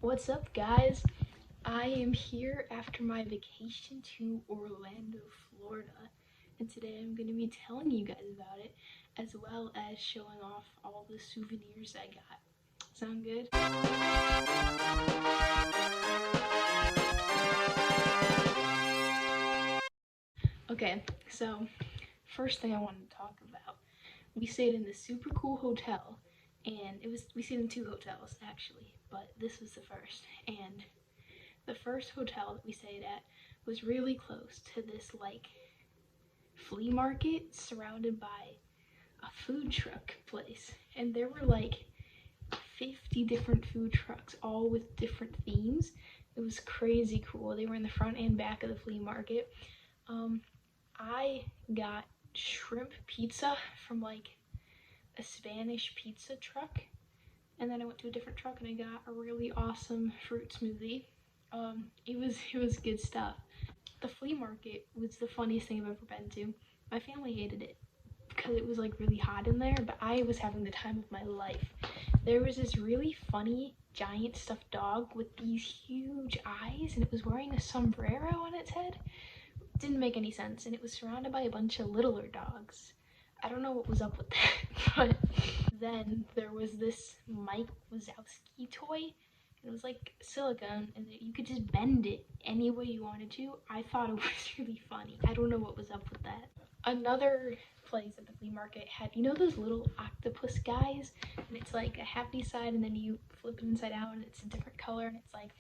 What's up, guys? I am here after my vacation to Orlando, Florida, and today I'm going to be telling you guys about it, as well as showing off all the souvenirs I got. Sound good? Okay, so first thing I wanted to talk about, we stayed in this super cool hotel, and we stayed in two hotels actually, but this was the first, and the first hotel that we stayed at was really close to this like flea market surrounded by a food truck place, and there were like 50 different food trucks all with different themes. It was crazy cool. They were in the front and back of the flea market. I got shrimp pizza from like a Spanish pizza truck, and then I went to a different truck and I got a really awesome fruit smoothie. It was good stuff. The flea market was the funniest thing I've ever been to. My family hated it because it was like really hot in there, but I was having the time of my life. There was this really funny giant stuffed dog with these huge eyes, and it was wearing a sombrero on its head. It didn't make any sense, and it was surrounded by a bunch of littler dogs. I don't know what was up with that, but then there was this Mike Wazowski toy. It was like silicone, and you could just bend it any way you wanted to. I thought it was really funny. I don't know what was up with that. Another place at the flea market had, you know, those little octopus guys, and it's like a happy side, and then you flip it inside out, and it's a different color, and it's like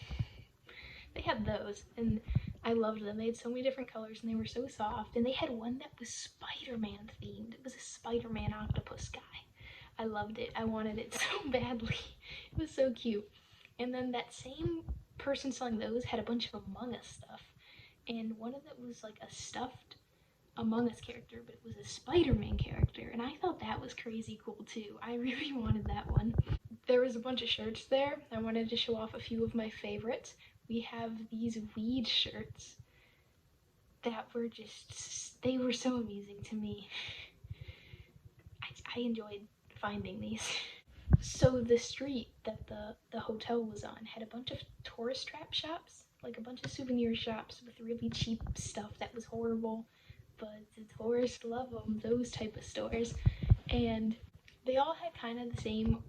they had those, and I loved them. They had so many different colors, and they were so soft. And they had one that was Spider-Man themed. It was a Spider-Man octopus guy. I loved it. I wanted it so badly. It was so cute. And then that same person selling those had a bunch of Among Us stuff. And one of them was like a stuffed Among Us character, but it was a Spider-Man character. And I thought that was crazy cool too. I really wanted that one. There was a bunch of shirts there. I wanted to show off a few of my favorites. We have these weed shirts that were just, they were so amusing to me. I enjoyed finding these. So the street that the hotel was on had a bunch of tourist trap shops, like a bunch of souvenir shops with really cheap stuff that was horrible, but the tourists love them, those type of stores. And they all had kind of the same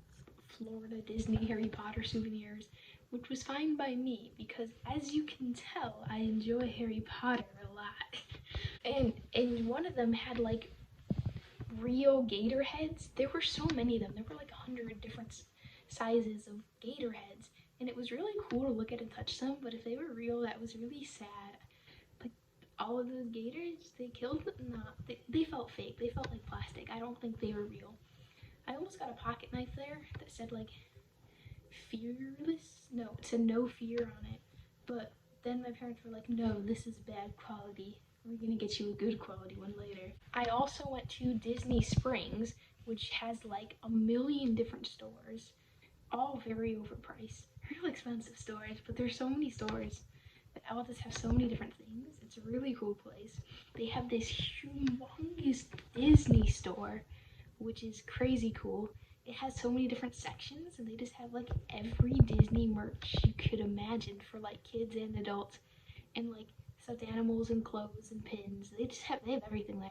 Florida Disney Harry Potter souvenirs, which was fine by me because, as you can tell, I enjoy Harry Potter a lot. And one of them had like real gator heads. There were so many of them. There were like 100 different sizes of gator heads, and it was really cool to look at and touch them. But if they were real, that was really sad. Like all of those gators, they killed them. Nah, they felt fake. They felt like plastic. I don't think they were real. I almost got a pocket knife there that said like fearless. No, it said no fear on it. But then my parents were like, no, this is bad quality. We're gonna get you a good quality one later. I also went to Disney Springs, which has like a million different stores, all very overpriced, real expensive stores, but there's so many stores that all just have so many different things. It's a really cool place. They have this humongous Disney store, which is crazy cool. It has so many different sections, and they just have like every Disney merch you could imagine for like kids and adults, and like stuffed animals and clothes and pins. They have everything there.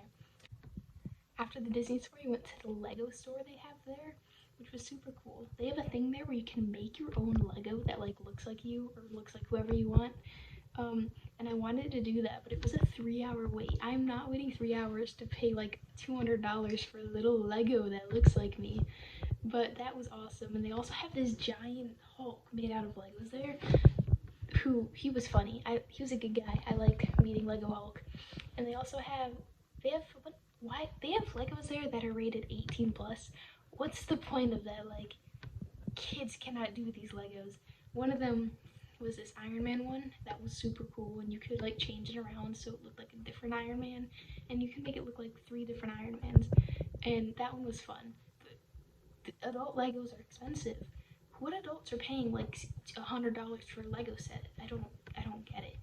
After the Disney store, we went to the Lego store they have there, which was super cool. They have a thing there where you can make your own Lego that like looks like you or looks like whoever you want. And I wanted to do that, but it was a 3-hour wait. I'm not waiting 3 hours to pay like $200 for a little Lego that looks like me. But that was awesome. And they also have this giant Hulk made out of Legos there. He was funny. He was a good guy. I liked meeting Lego Hulk. And they also have they have Legos there that are rated 18 plus. What's the point of that? Like, kids cannot do these Legos. One of them was this Iron Man one that was super cool, and you could like change it around so it looked like a different Iron Man, and you could make it look like 3 different Iron Mans, and that one was fun. The adult Legos are expensive. What adults are paying like $100 for a Lego set? I don't get it.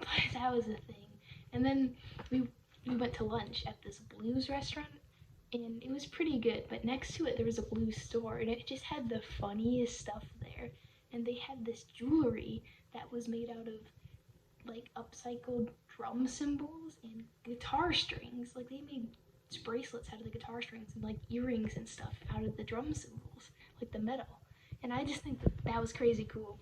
But that was a thing. And then we went to lunch at this blues restaurant, and it was pretty good. But next to it there was a blues store, and it just had the funniest stuff there. and they had this jewelry that was made out of like upcycled drum cymbals and guitar strings. Like they made bracelets out of the guitar strings and like earrings and stuff out of the drum cymbals, like the metal. And I just think that that was crazy cool.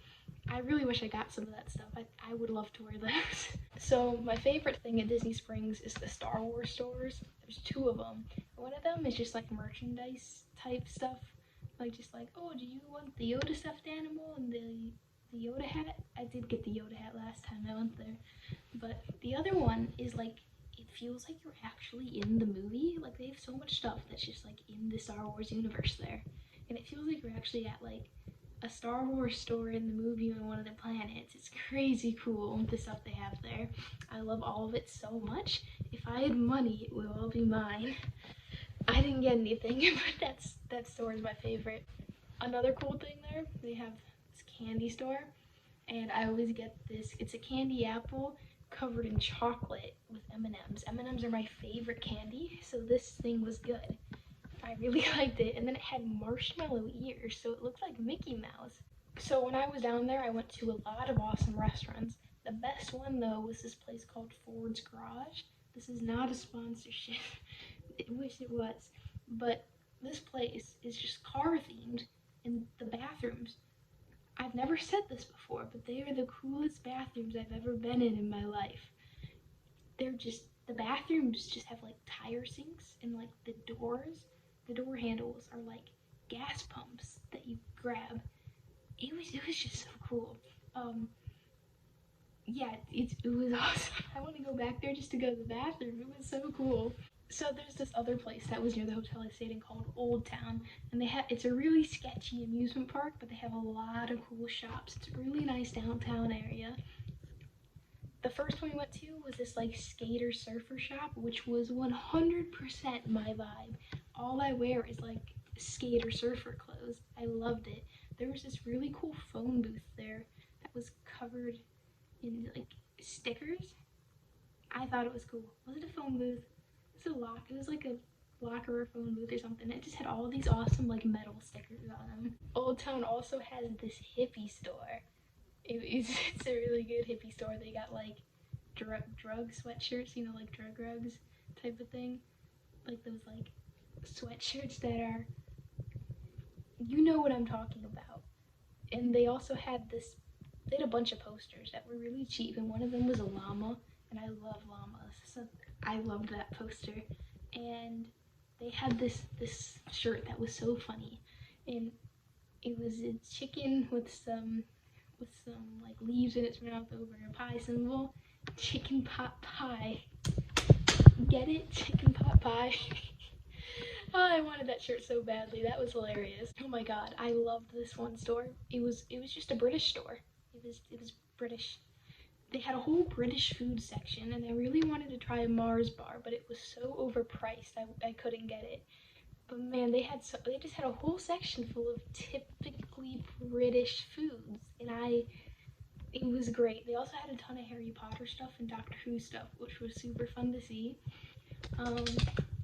I really wish I got some of that stuff. I would love to wear those. So my favorite thing at Disney Springs is the Star Wars stores. There's two of them. One of them is just like merchandise type stuff. Like just like, oh, do you want the Yoda stuffed animal and the Yoda hat? I did get the Yoda hat last time I went there. But the other one is like, it feels like you're actually in the movie. Like they have so much stuff that's just like in the Star Wars universe there. And it feels like you're actually at like a Star Wars store in the movie on one of the planets. It's crazy cool, the stuff they have there. I love all of it so much. If I had money, it would all be mine. I didn't get anything, but that store is my favorite. Another cool thing there, they have this candy store, and I always get this. It's a candy apple covered in chocolate with M&Ms. M&Ms are my favorite candy, so this thing was good. I really liked it, and then it had marshmallow ears, so it looked like Mickey Mouse. So when I was down there, I went to a lot of awesome restaurants. The best one, though, was this place called Ford's Garage. This is not a sponsorship. I wish it was. But this place is just car themed, and the bathrooms, I've never said this before, but they are the coolest bathrooms I've ever been in my life. They're just, the bathrooms just have like tire sinks, and like the door handles are like gas pumps that you grab. It was just so cool. Yeah, it was awesome. I want to go back there just to go to the bathroom. It was so cool. So there's this other place that was near the hotel I stayed in called Old Town, and it's a really sketchy amusement park, but they have a lot of cool shops. It's a really nice downtown area. The first one we went to was this like skater surfer shop, which was 100% my vibe. All I wear is like skater surfer clothes. I loved it. There was this really cool phone booth there that was covered in like stickers. I thought it was cool. Was it a phone booth? It was like a locker or phone booth or something. It just had all these awesome like metal stickers on them. Old Town also has this hippie store. It's a really good hippie store. They got like drug sweatshirts, you know, like drug rugs type of thing. Like those like sweatshirts that are, you know what I'm talking about. And they also had they had a bunch of posters that were really cheap, and one of them was a llama, and I love llamas, so I loved that poster. And they had this shirt that was so funny, and it was a chicken with some like leaves in its mouth over a pie symbol. Chicken pot pie. Get it? Chicken pot pie. Oh, I wanted that shirt so badly. That was hilarious. Oh my god, I loved this one store. It was just a British store. It was British. They had a whole British food section, and I really wanted to try a Mars bar, but it was so overpriced I couldn't get it. But man, they just had a whole section full of typically British foods, and it was great. They also had a ton of Harry Potter stuff and Doctor Who stuff, which was super fun to see.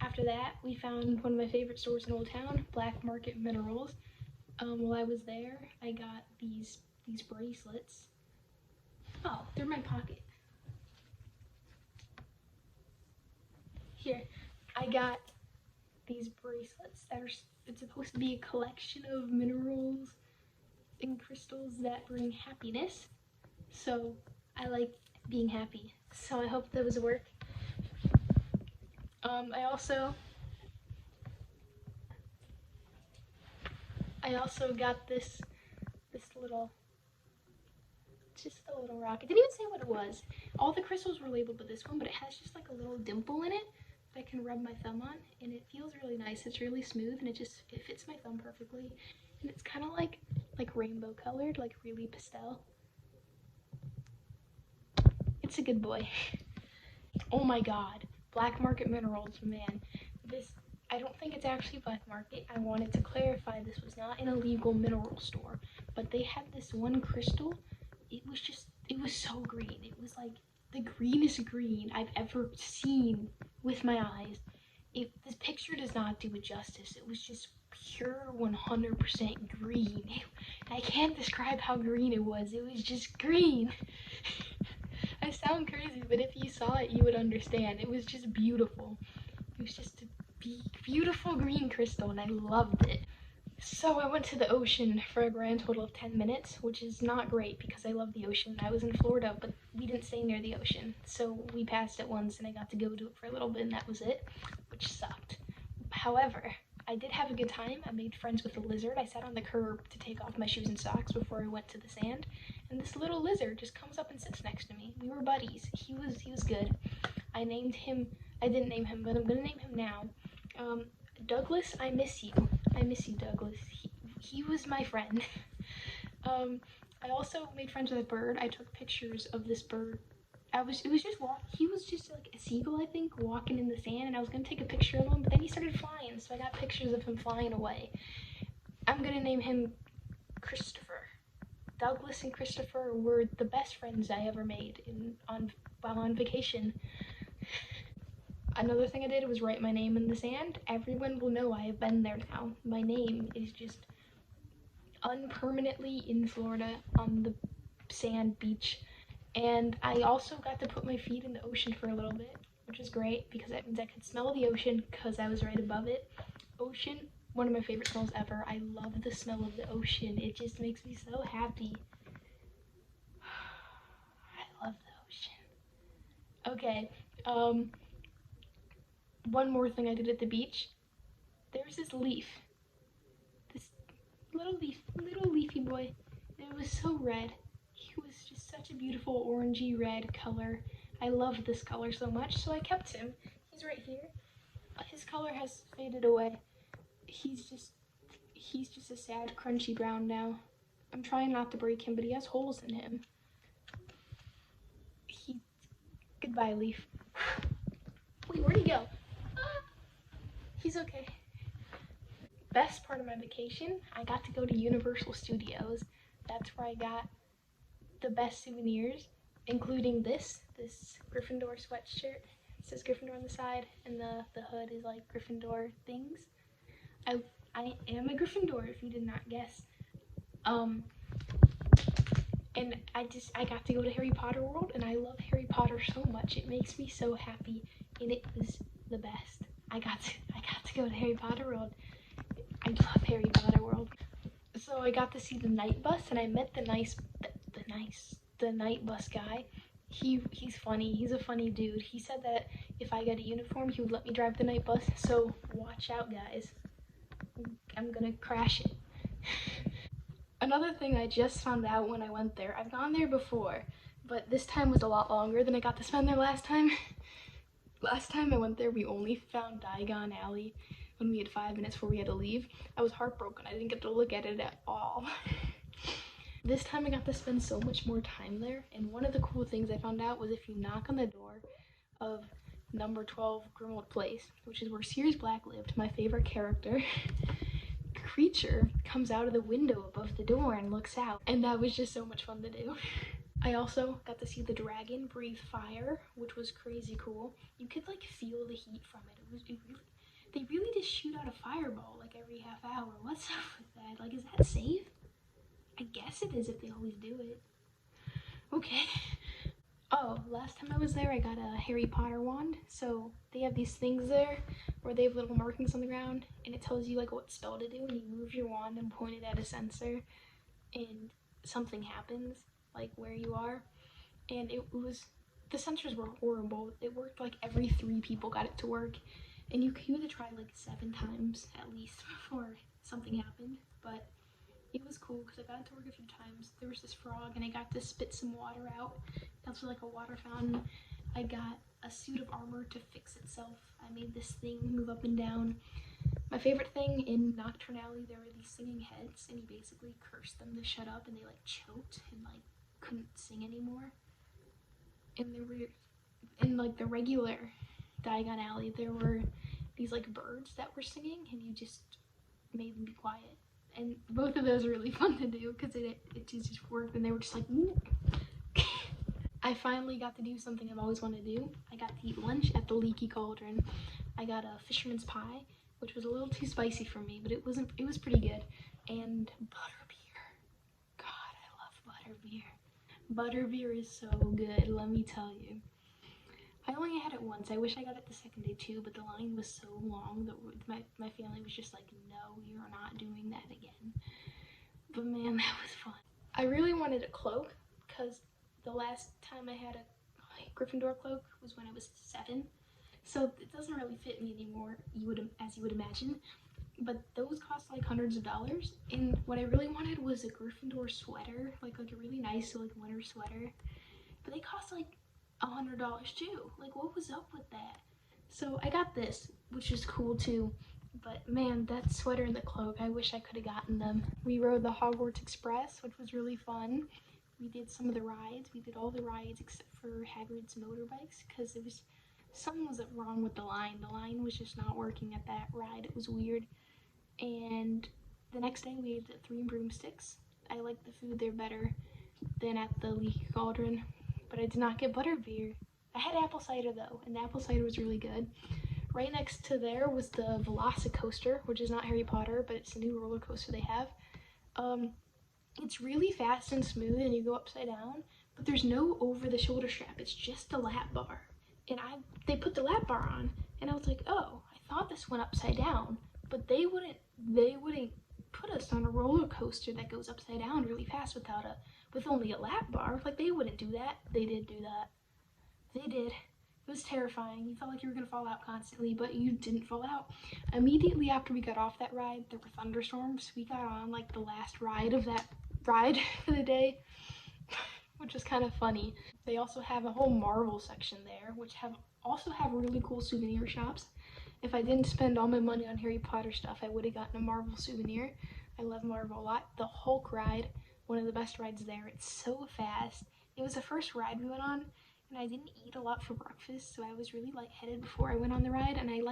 After that, we found one of my favorite stores in Old Town, Black Market Minerals. While I was there, I got these bracelets. Oh, they're in my pocket. Here, I got these bracelets it's supposed to be a collection of minerals and crystals that bring happiness. So I like being happy. So I hope those work. I also got this little, just a little rock. It didn't even say what it was. All the crystals were labeled with this one, but it has just like a little dimple in it that I can rub my thumb on, and it feels really nice. It's really smooth, and it fits my thumb perfectly, and it's kind of like rainbow colored, like really pastel. It's a good boy. Oh my god, Black Market Minerals, man. I don't think it's actually black market. I wanted to clarify this was not an illegal mineral store, but they had this one crystal. It was so green. It was like the greenest green I've ever seen with my eyes. This picture does not do it justice. It was just pure 100% green. I can't describe how green it was. It was just green. I sound crazy, but if you saw it, you would understand. It was just beautiful. It was just a beautiful green crystal, and I loved it. So I went to the ocean for a grand total of 10 minutes, which is not great because I love the ocean. I was in Florida, but we didn't stay near the ocean. So we passed it once, and I got to go to it for a little bit, and that was it, which sucked. However, I did have a good time. I made friends with a lizard. I sat on the curb to take off my shoes and socks before I went to the sand, and this little lizard just comes up and sits next to me. We were buddies. He was good. I named him. I didn't name him, but I'm gonna name him now. Douglas, I miss you. I miss you, Douglas. He was my friend. I also made friends with a bird. I took pictures of this bird. He was just like a seagull, I think, walking in the sand, and I was gonna take a picture of him, but then he started flying, so I got pictures of him flying away. I'm gonna name him Christopher. Douglas and Christopher were the best friends I ever made while on vacation. Another thing I did was write my name in the sand. Everyone will know I have been there now. My name is just unpermanently in Florida on the sand beach. And I also got to put my feet in the ocean for a little bit, which is great because that means I could smell the ocean because I was right above it. Ocean, one of my favorite smells ever. I love the smell of the ocean. It just makes me so happy. I love the ocean. Okay, one more thing I did at the beach. There was this leaf. This little leafy boy. And it was so red. He was just such a beautiful orangey red color. I loved this color so much, so I kept him. He's right here. His color has faded away. He's just a sad, crunchy brown now. I'm trying not to break him, but he has holes in him. Goodbye, leaf. Wait, where'd he go? He's okay. Best part of my vacation, I got to go to Universal Studios. That's where I got the best souvenirs, including this Gryffindor sweatshirt. It says Gryffindor on the side, and the hood is like Gryffindor things. I am a Gryffindor, if you did not guess. And I got to go to Harry Potter World, and I love Harry Potter so much. It makes me so happy, and it was the best. I got to go to Harry Potter World. I love Harry Potter World. So I got to see the night bus, and I met the night bus guy. He's funny. He's a funny dude. He said that if I get a uniform, he would let me drive the night bus. So watch out, guys. I'm gonna crash it. Another thing I just found out when I went there, I've gone there before, but this time was a lot longer than I got to spend there last time. Last time I went there, we only found Diagon Alley when we had 5 minutes before we had to leave. I was heartbroken. I didn't get to look at it at all. This time I got to spend so much more time there, and one of the cool things I found out was if you knock on the door of number 12 Grimald Place, which is where Sirius Black lived, my favorite character, creature comes out of the window above the door and looks out, and that was just so much fun to do. I also got to see the dragon breathe fire, which was crazy cool. You could like feel the heat from it. They really just shoot out a fireball like every half hour. What's up with that? Like, is that safe? I guess it is if they always do it. Okay. Oh, last time I was there, I got a Harry Potter wand. So they have these things there where they have little markings on the ground, and it tells you like what spell to do, and you move your wand and point it at a sensor, and something happens, like where you are. And the sensors were horrible. It worked like every 3 people got it to work, and you had to try like 7 times at least before something happened. But it was cool because I got it to work a few times. There was this frog, and I got to spit some water out. That's like a water fountain. I got a suit of armor to fix itself. I made this thing move up and down. My favorite thing in Nocturne Alley, there were these singing heads, and you basically cursed them to shut up, and they like choked and like couldn't sing anymore. And there were, in like the regular Diagon Alley, there were these like birds that were singing, and you just made them be quiet. And both of those are really fun to do because it just worked, and they were just like, ooh. I finally got to do something I've always wanted to do. I got to eat lunch at the Leaky Cauldron. I got a fisherman's pie, which was a little too spicy for me, but it was pretty good. And butterbeer. butterbeer. Butterbeer is so good, let me tell you. I only had it once. I wish I got it the second day too, but the line was so long that my family was just like, no, you're not doing that again. But man, that was fun. I really wanted a cloak because the last time I had a Gryffindor cloak was when I was 7. So it doesn't really fit me anymore, as you would imagine. But those cost like hundreds of dollars. And what I really wanted was a Gryffindor sweater, like a really nice like winter sweater. But they cost like $100 too. Like, what was up with that? So I got this, which is cool too. But man, that sweater and the cloak, I wish I could have gotten them. We rode the Hogwarts Express, which was really fun. We did some of the rides. We did all the rides except for Hagrid's motorbikes because something was wrong with the line. The line was just not working at that ride. It was weird. And the next day we ate the 3 Broomsticks. I like the food there better than at the Leaky Cauldron, but I did not get butterbeer. I had apple cider though, and the apple cider was really good. Right next to there was the Velocicoaster, which is not Harry Potter, but it's a new roller coaster they have. It's really fast and smooth, and you go upside down, but there's no over-the-shoulder strap. It's just a lap bar. And they put the lap bar on, and I was like, oh, I thought this went upside down, but they wouldn't put us on a roller coaster that goes upside down really fast with only a lap bar. Like, they wouldn't do that. They did do that. They did. It was terrifying. You felt like you were gonna fall out constantly, but you didn't fall out. Immediately after we got off that ride, there were thunderstorms. We got on like the last ride of that ride for the day, which is kind of funny. They also have a whole Marvel section there, which also have really cool souvenir shops. If I didn't spend all my money on Harry Potter stuff, I would have gotten a Marvel souvenir. I love Marvel a lot. The Hulk ride, one of the best rides there. It's so fast. It was the first ride we went on, and I didn't eat a lot for breakfast, so I was really lightheaded before I went on the ride, and I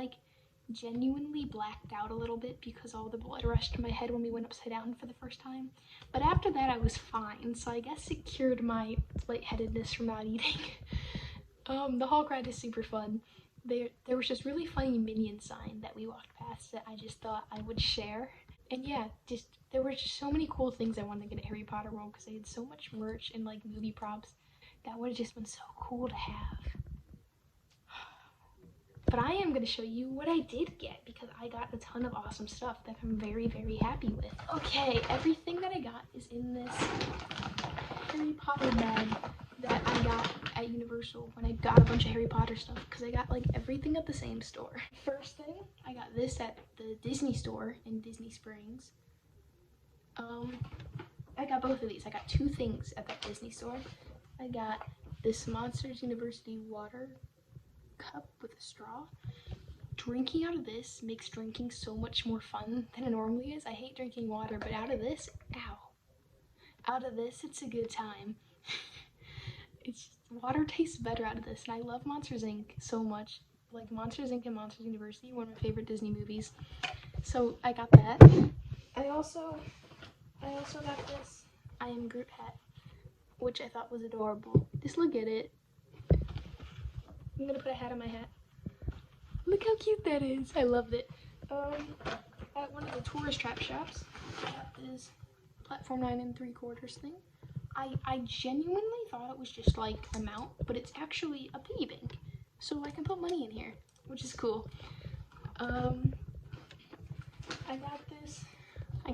genuinely blacked out a little bit because all the blood rushed to my head when we went upside down for the first time. But after that, I was fine, so I guess it cured my lightheadedness from not eating. The Hulk ride is super fun. There was this really funny Minion sign that we walked past that I just thought I would share. And yeah, there were just so many cool things I wanted to get at Harry Potter World because they had so much merch and like movie props that would have just been so cool to have. But I am going to show you what I did get because I got a ton of awesome stuff that I'm very, very happy with. Okay, everything that I got is in this Harry Potter bag that I got at Universal when I got a bunch of Harry Potter stuff because I got like everything at the same store. First thing, I got this at the Disney store in Disney Springs. I got both of these. I got 2 things at that Disney store. I got this Monsters University water cup with a straw. Drinking out of this makes drinking so much more fun than it normally is. I hate drinking water, but out of this, it's a good time. Water tastes better out of this, and I love Monsters Inc. so much. Like Monsters Inc. and Monsters University, one of my favorite Disney movies. So I got that. I also got this I Am Groot hat, which I thought was adorable. Just look at it. I'm gonna put a hat on my hat. Look how cute that is. I loved it. At one of the tourist trap shops, I got this platform 9 3/4 thing. I genuinely thought it was just like a mount, but it's actually a piggy bank. So I can put money in here, which is cool. I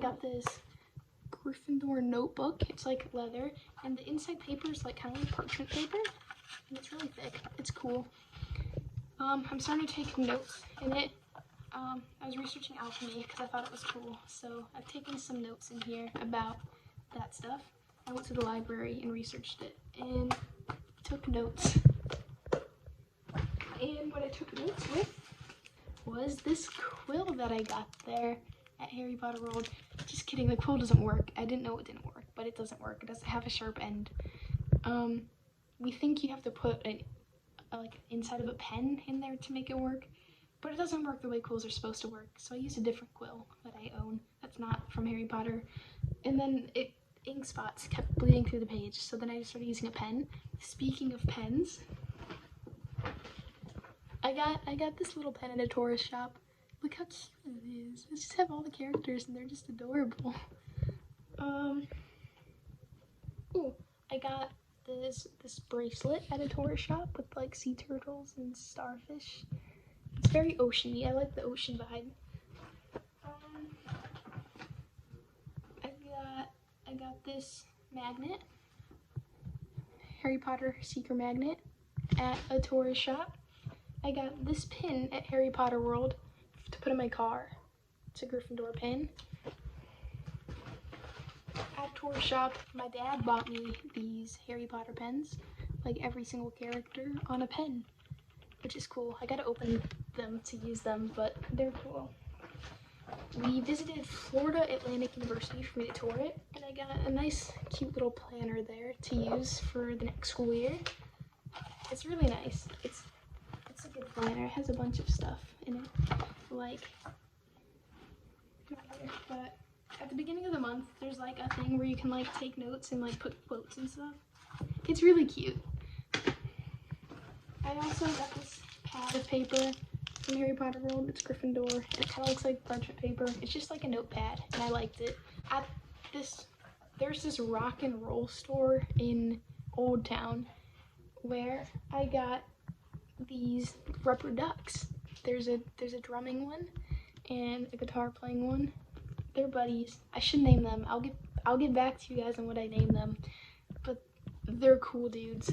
got this Gryffindor notebook. It's like leather, and the inside paper is like kind of like parchment paper, and it's really thick. It's cool. I'm starting to take notes in it. I was researching alchemy because I thought it was cool, so I've taken some notes in here about that stuff. I went to the library and researched it and took notes. And what I took notes with was this quill that I got there at Harry Potter World. Just kidding, the quill doesn't work. I didn't know it didn't work, but it doesn't work. It doesn't have a sharp end. We think you have to put like inside of a pen in there to make it work, but it doesn't work the way quills are supposed to work. So I used a different quill that I own that's not from Harry Potter, and then ink spots kept bleeding through the page, so then I just started using a pen. Speaking of pens, I got this little pen at a tourist shop. Look how cute it is. I just have all the characters and they're just adorable. Ooh, I got this bracelet at a tourist shop with like sea turtles and starfish. It's very oceany. I like the ocean vibe. I got this magnet, Harry Potter secret magnet, at a tourist shop. I got this pin at Harry Potter World to put in my car. It's a Gryffindor pin. At a tourist shop, my dad bought me these Harry Potter pens, like every single character on a pen, which is cool. I gotta open them to use them, but they're cool. We visited Florida Atlantic University for me to tour it, and I got a nice, cute little planner there to use for the next school year. It's really nice. It's a good planner. It has a bunch of stuff in it, like, but at the beginning of the month, there's like a thing where you can like take notes and like put quotes and stuff. It's really cute. I also got this pad of paper from Harry Potter World. It's Gryffindor, and it kind of looks like parchment paper. It's just like a notepad, and I liked it. There's this rock and roll store in Old Town where I got these rubber ducks. There's a drumming one and a guitar playing one. They're buddies. I should name them. I'll get back to you guys on what I name them, but they're cool dudes.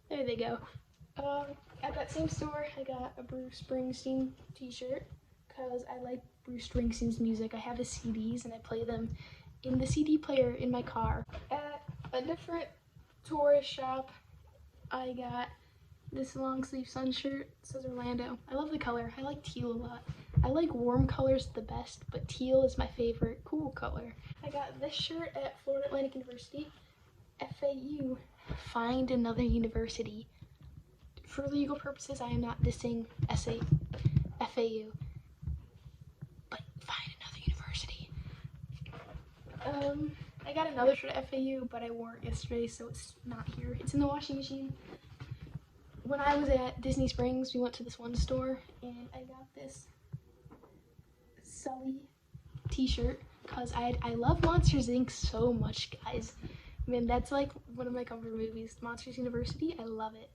There they go. At that same store, I got a Bruce Springsteen t-shirt because I like Bruce Springsteen's music. I have his CDs and I play them in the CD player in my car. At a different tourist shop, I got this long sleeve sun shirt. It says Orlando. I love the color. I like teal a lot. I like warm colors the best, but teal is my favorite cool color. I got this shirt at Florida Atlantic University. FAU, find another university. For legal purposes, I am not dissing FAU, but find another university. I got another shirt at FAU, but I wore it yesterday, so it's not here. It's in the washing machine. When I was at Disney Springs, we went to this one store, and I got this Sully t-shirt because I love Monsters Inc. so much, guys. I mean, that's like one of my comfort movies, Monsters University. I love it.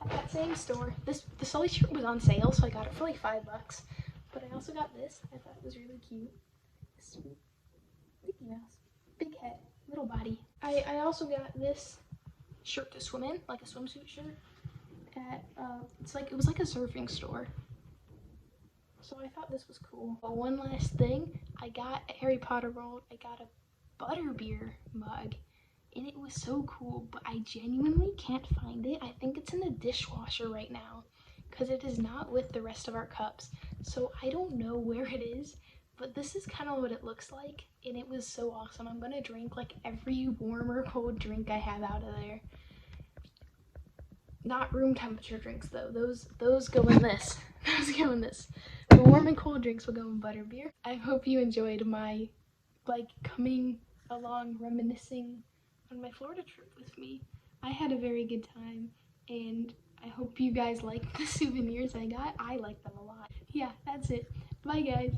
At that same store, the Sully shirt was on sale, so I got it for like $5. But I also got this. I thought it was really cute. This Mickey Mouse, big head, little body. I also got this shirt to swim in, like a swimsuit shirt. At it was like a surfing store. So I thought this was cool. But one last thing, I got at Harry Potter World. I got a butterbeer mug. And it was so cool, but I genuinely can't find it. I think it's in the dishwasher right now because it is not with the rest of our cups. So I don't know where it is, but this is kind of what it looks like, and it was so awesome. I'm gonna drink like every warm or cold drink I have out of there. Not room temperature drinks though. Those go in this. Those go in this. The warm and cold drinks will go in butterbeer. I hope you enjoyed my coming along reminiscing on my Florida trip with me. I had a very good time, and I hope you guys like the souvenirs I got. I like them a lot. Yeah, that's it. Bye, guys.